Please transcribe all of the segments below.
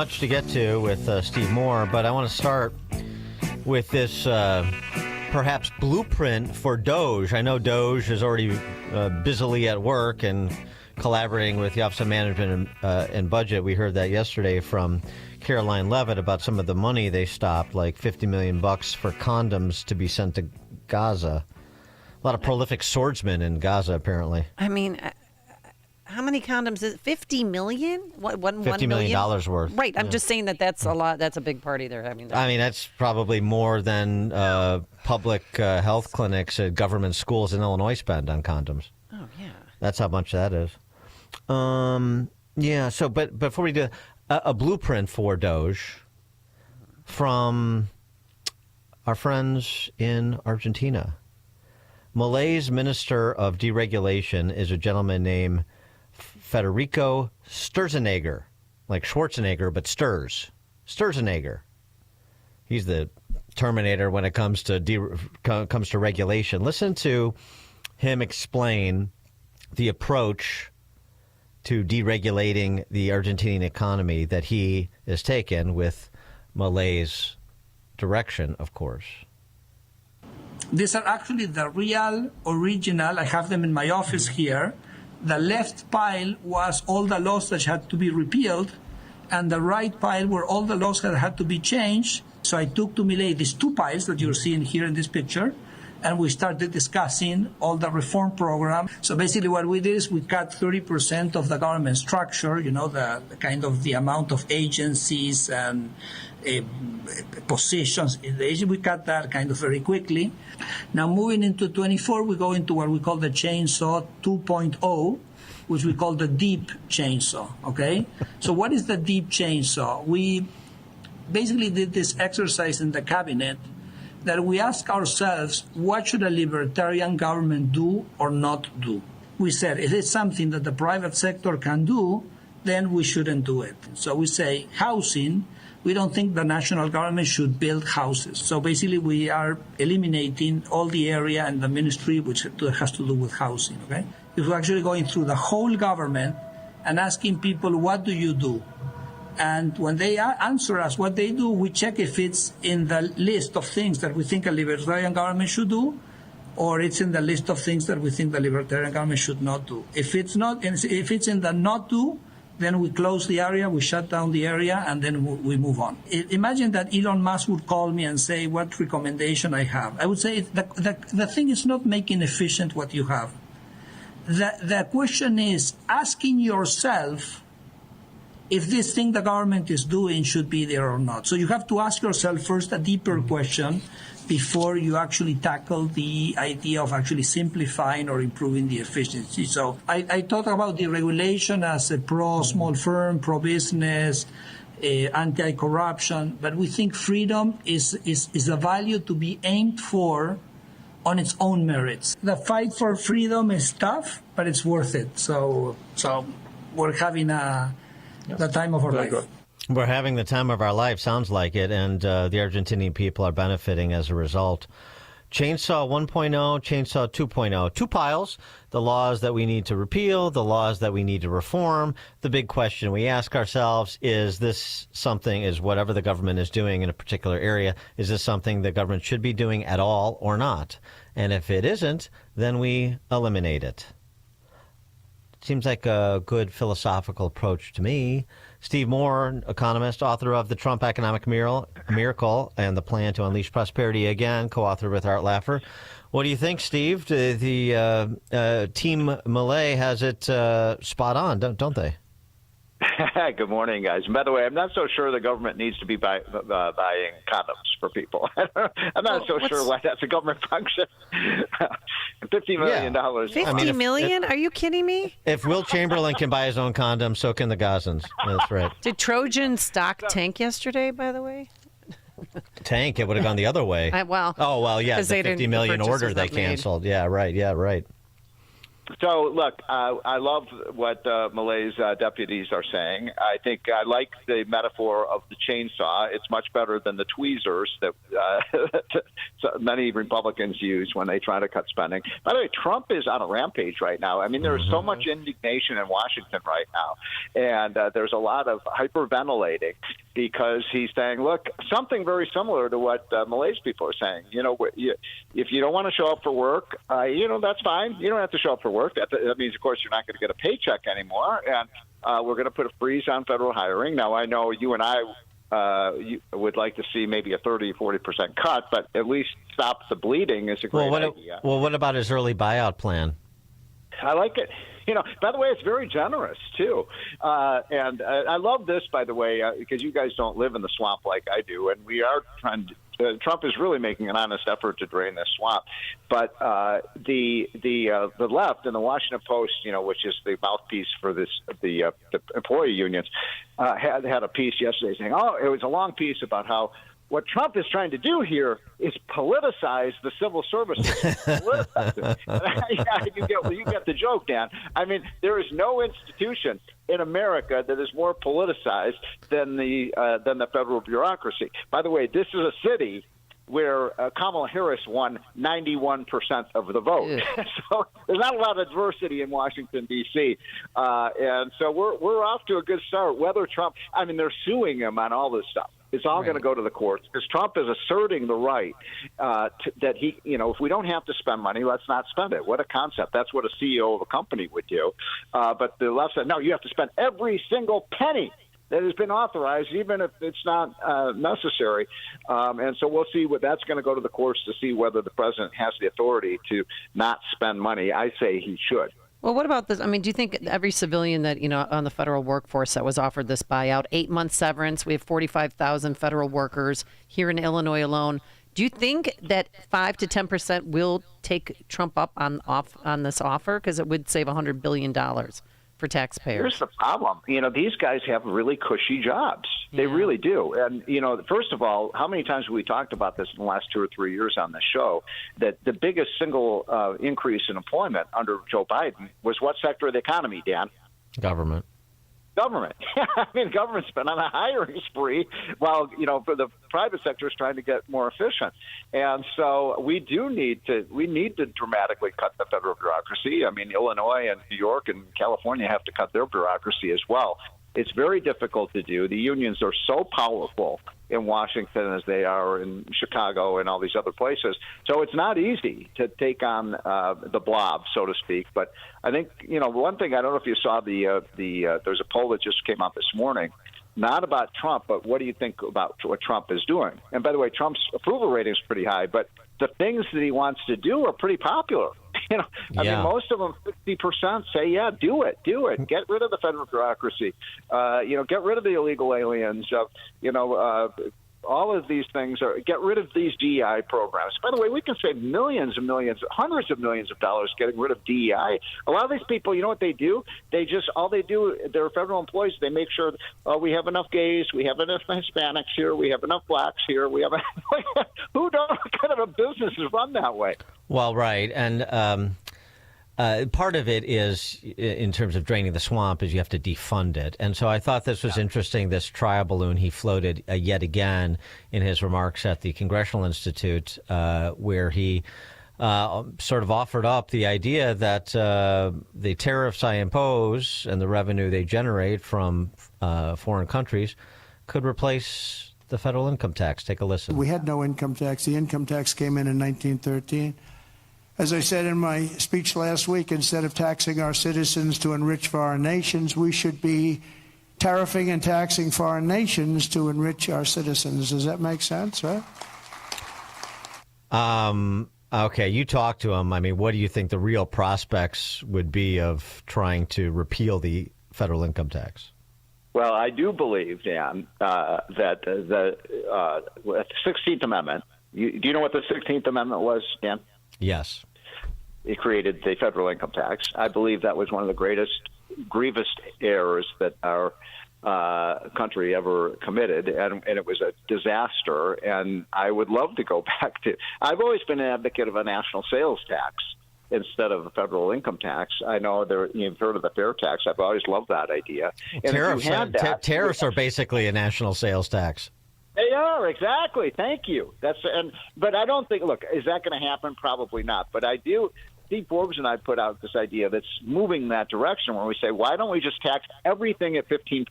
Much to get to with Steve Moore, but I want to start with this perhaps blueprint for Doge. I know Doge is already busily at work and collaborating with the Office of Management and Budget. We heard that yesterday from Caroline Levitt about some of the money they stopped, like $50 million for condoms to be sent to Gaza. A lot of prolific swordsmen in Gaza, apparently. I mean, how many condoms is it? 50 million? What, $50 million worth. Right. I'm just saying that's a lot. That's a big party there. I mean, that's probably more than public health clinics at government schools in Illinois spend on condoms. Oh, yeah. That's how much that is. Yeah. So, but before we do a blueprint for Doge from our friends in Argentina. Malay's Minister of Deregulation is a gentleman named Federico Sturzenegger, like Schwarzenegger, but Sturzenegger. He's the Terminator when it comes to regulation. Listen to him explain the approach to deregulating the Argentinian economy that he has taken with Malay's direction, of course. These are actually the real original. I have them in my office here. The left pile was all the laws that had to be repealed, and the right pile were all the laws that had to be changed. So I took to Milei these two piles that you're seeing here in this picture, and we started discussing all the reform program. So basically what we did is we cut 30% of the government structure, the kind of the amount of agencies and positions in the agency. We cut that kind of very quickly. Now moving into 24, we go into what we call the chainsaw 2.0, which we call the deep chainsaw, okay? So what is the deep chainsaw? We basically did this exercise in the cabinet that we ask ourselves, what should a libertarian government do or not do? We said, if it's something that the private sector can do, then we shouldn't do it. So we say housing, we don't think the national government should build houses. So basically we are eliminating all the area in the ministry which has to do with housing, okay? If we're actually going through the whole government and asking people, what do you do? And when they answer us what they do, we check if it's in the list of things that we think a libertarian government should do, or it's in the list of things that we think the libertarian government should not do. If it's not, if it's in the not do, then we close the area, we shut down the area, and then we move on. Imagine that Elon Musk would call me and say what recommendation I have. I would say the thing is not making efficient what you have. The question is asking yourself if this thing the government is doing should be there or not. So you have to ask yourself first a deeper question before you actually tackle the idea of actually simplifying or improving the efficiency. So I talk about deregulation as a pro-small firm, pro-business, anti-corruption, but we think freedom is a value to be aimed for on its own merits. The fight for freedom is tough, but it's worth it. So we're having the time of our life. We're having the time of our life, sounds like it, and the Argentinian people are benefiting as a result. Chainsaw 1.0, Chainsaw 2.0, two piles, the laws that we need to repeal, the laws that we need to reform. The big question we ask ourselves is whatever the government is doing in a particular area, is this something the government should be doing at all or not? And if it isn't, then we eliminate it. Seems like a good philosophical approach to me. Steve Moore, economist, author of The Trump Economic Miracle and The Plan to Unleash Prosperity Again, co-author with Art Laffer. What do you think, Steve? The Team Malay has it spot on, don't they? Good morning, guys. And by the way, I'm not so sure the government needs to be buying condoms for people. I'm not so sure why that's a government function. $50 million. $50 million? Are you kidding me? If Will Chamberlain can buy his own condom, so can the Gazans. That's right. Did Trojan stock tank yesterday, by the way? Tank? It would have gone the other way. Yeah. The $50 million order they canceled. Yeah, right. So, look, I love what Malay's deputies are saying. I think I like the metaphor of the chainsaw. It's much better than the tweezers that so many Republicans use when they try to cut spending. By the way, Trump is on a rampage right now. I mean, there is so much indignation in Washington right now, and there's a lot of hyperventilating because he's saying, look, something very similar to what Malay's people are saying. You know, if you don't want to show up for work, that's fine. You don't have to show up for work. That means, of course, you're not going to get a paycheck anymore, and we're going to put a freeze on federal hiring. Now, I know you and I you would like to see maybe a 30-40% cut, but at least stop the bleeding is a great idea. Well, what about his early buyout plan? I like it. By the way, it's very generous, too. And I love this, by the way, because you guys don't live in the swamp like I do, and we are trying to Trump is really making an honest effort to drain this swamp, but the left and the Washington Post, which is the mouthpiece for the employee unions, had a piece yesterday saying, it was a long piece about how what Trump is trying to do here is politicize the civil services. You get the joke, Dan. I mean, there is no institution in America that is more politicized than the federal bureaucracy. By the way, this is a city where Kamala Harris won 91% of the vote. Yeah. So there's not a lot of diversity in Washington, D.C. And so we're off to a good start. Whether Trump, they're suing him on all this stuff. It's all going to go to the courts because Trump is asserting the right that he, if we don't have to spend money, let's not spend it. What a concept. That's what a CEO of a company would do. But the left said, no, you have to spend every single penny that has been authorized, even if it's not necessary. And so we'll see what that's going to go to the courts to see whether the president has the authority to not spend money. I say he should. Well, what about this? I mean, do you think every civilian that, on the federal workforce that was offered this buyout, 8-month severance, we have 45,000 federal workers here in Illinois alone. Do you think that 5 to 10% will take Trump up on this offer? Because it would save $100 billion for taxpayers. Here's the problem. These guys have really cushy jobs. They really do. And, first of all, how many times have we talked about this in the last 2 or 3 years on the show, that the biggest single increase in employment under Joe Biden was what sector of the economy, Dan? Government. Government's been on a hiring spree while, for the private sector is trying to get more efficient. And so we need to dramatically cut the federal bureaucracy. Illinois and New York and California have to cut their bureaucracy as well. It's very difficult to do. The unions are so powerful in Washington as they are in Chicago and all these other places. So it's not easy to take on the blob, so to speak. But I think, one thing, I don't know if you saw there's a poll that just came out this morning, not about Trump, but what do you think about what Trump is doing? And by the way, Trump's approval rating is pretty high, but the things that he wants to do are pretty popular. Most of them, 60% say, yeah, do it. Get rid of the federal bureaucracy. Get rid of the illegal aliens. All of these things get rid of these DEI programs. By the way, we can save millions and millions, hundreds of millions of dollars getting rid of DEI. A lot of these people, you know what they do? They're federal employees. They make sure we have enough gays, we have enough Hispanics here, we have enough blacks here. What kind of a business is run that way? Well, right. And part of it is, in terms of draining the swamp, is you have to defund it. And so I thought this was interesting, this trial balloon he floated yet again in his remarks at the Congressional Institute, where he sort of offered up the idea that the tariffs I impose and the revenue they generate from foreign countries could replace the federal income tax. Take a listen. We had no income tax. The income tax came in 1913. As I said in my speech last week, instead of taxing our citizens to enrich foreign nations, we should be tariffing and taxing foreign nations to enrich our citizens. Does that make sense, right? Okay, you talked to him. What do you think the real prospects would be of trying to repeal the federal income tax? Well, I do believe, Dan, that the 16th Amendment, do you know what the 16th Amendment was, Dan? Yes. It created the federal income tax. I believe that was one of the greatest grievous errors that our country ever committed, and it was a disaster. And I would love to go back to. I've always been an advocate of a national sales tax, instead of a federal income tax. I know you've heard of the fair tax. I've always loved that idea. And Tariffs are basically a national sales tax. They are, exactly. Thank you. But I don't think, look, is that going to happen? Probably not. But I do. Steve Forbes and I put out this idea that's moving that direction where we say, why don't we just tax everything at 15%?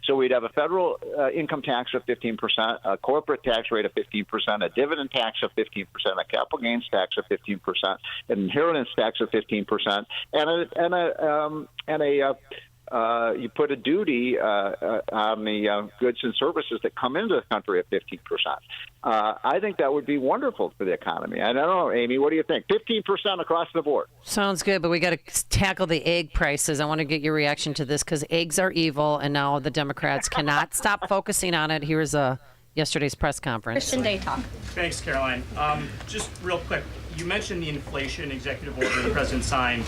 So we'd have a federal income tax of 15%, a corporate tax rate of 15%, a dividend tax of 15%, a capital gains tax of 15%, an inheritance tax of 15%, you put a duty on the goods and services that come into the country at 15%. I think that would be wonderful for the economy. I don't know, Amy, what do you think? 15% across the board. Sounds good, but we got to tackle the egg prices. I want to get your reaction to this because eggs are evil, and now the Democrats cannot stop focusing on it. Here's yesterday's press conference. Christian Day talk. Thanks, Caroline. Just real quick. You mentioned the inflation executive order the president signed,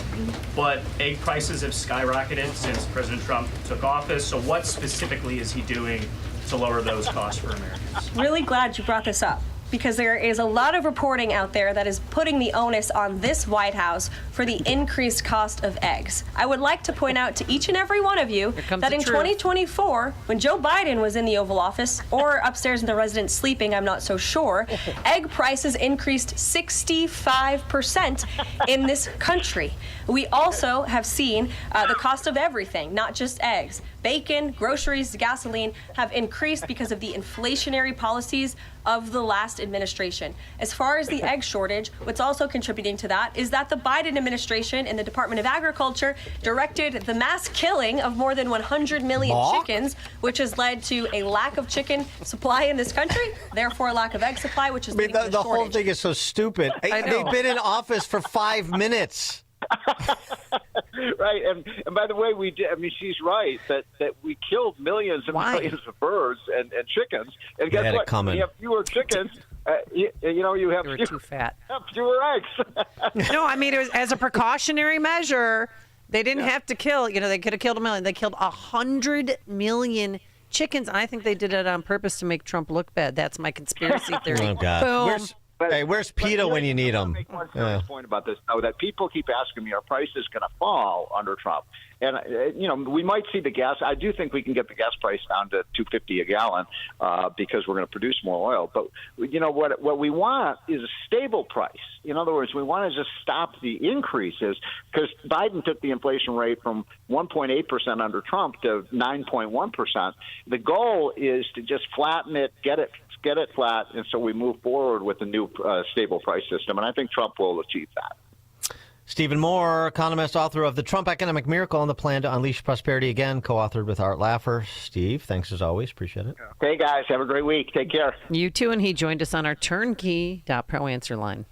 but egg prices have skyrocketed since President Trump took office. So what specifically is he doing to lower those costs for Americans? Really glad you brought this up, because there is a lot of reporting out there that is putting the onus on this White House for the increased cost of eggs. I would like to point out to each and every one of you that in 2024, when Joe Biden was in the Oval Office, or upstairs in the residence sleeping, I'm not so sure, egg prices increased 65% in this country. We also have seen the cost of everything, not just eggs. Bacon, groceries, gasoline have increased because of the inflationary policies of the last administration. As far as the egg shortage, what's also contributing to that is that the Biden administration and the Department of Agriculture directed the mass killing of more than 100 million chickens, which has led to a lack of chicken supply in this country, therefore a lack of egg supply, which is leading to the whole thing is so stupid. They've been in office for 5 minutes. Right, and by the way, we did. I mean, she's right that we killed millions and millions of birds and chickens. And guess what? When you have fewer chickens, you have too fat. Fewer eggs. No, I mean it was as a precautionary measure. They didn't have to kill. They could have killed 1 million. They killed 100 million chickens, and I think they did it on purpose to make Trump look bad. That's my conspiracy theory. Oh God. Boom. Where's PETA when you need them? Make one serious point about this, though, that people keep asking me, are prices going to fall under Trump? And, we might see the gas. I do think we can get the gas price down to $2.50 a gallon because we're going to produce more oil. But, what we want is a stable price. In other words, we want to just stop the increases because Biden took the inflation rate from 1.8% under Trump to 9.1%. The goal is to just flatten it, get it flat, and so we move forward with a new stable price system. And I think Trump will achieve that. Stephen Moore, economist, author of The Trump Economic Miracle and the Plan to Unleash Prosperity, again, co-authored with Art Laffer. Steve, thanks as always. Appreciate it. Hey, guys. Have a great week. Take care. You too, and he joined us on our turnkey.pro answer line.